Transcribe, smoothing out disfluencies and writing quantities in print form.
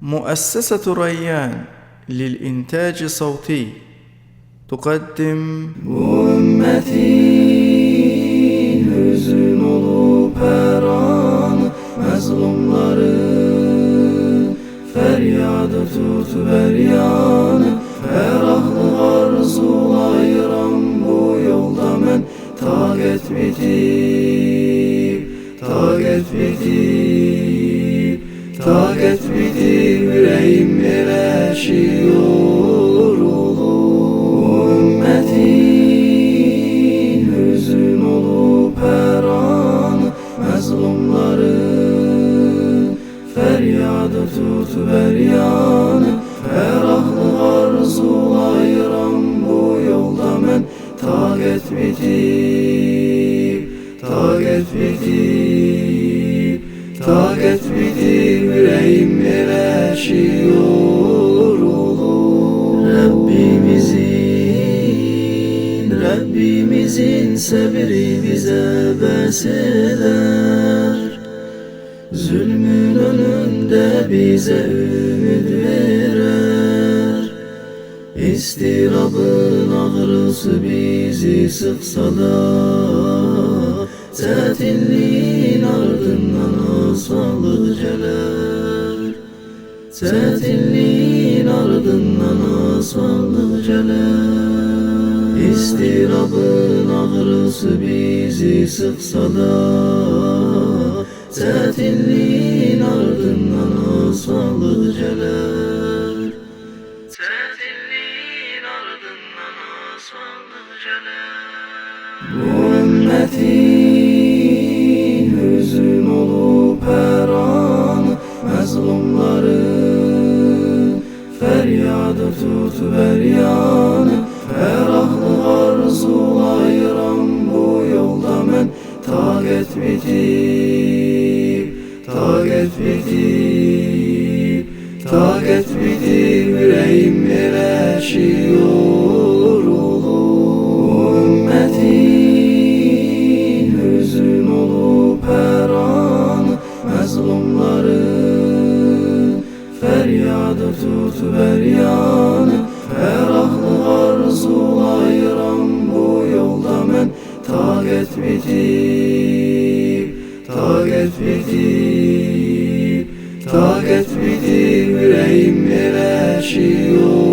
مؤسسة ريان للإنتاج الصوتي تقدم أمتي hüzün olup her an mazlumları feryadı tutuver yanı ferahlı arzulayıram bu yolda men taqet bitip yüreğim eleşiyor ümmetin hüzün olup her an mazlumları feryadı tutuver yanı ferahlı arzulayıram bu yolda men taqet bitip yüreğim eleşiyor Rabbimizin sabri bize beseder zulmün önünde bize ümit verer İstirabın ağrısı bizi sıksa da çetinliğin ardından asanlık gelir çetinliğin ardından asanlık gelir İstirabın ağrısı bizi sıksa da çetinliğin ardından asanlık gelir çetinliğin ardından asanlık gelir Bu ümmetin hüzün olup her an mazlumları feryadı tutuver yanı ferahlı arzulayıram bu yolda men taqet bitip yüreğim eleşiyor ümmetin hüzün olup her an mazlumları feryadı tutuver yanı ferahlı arzulayıram bu yolda men taqet bitip yüreğim eleşiyor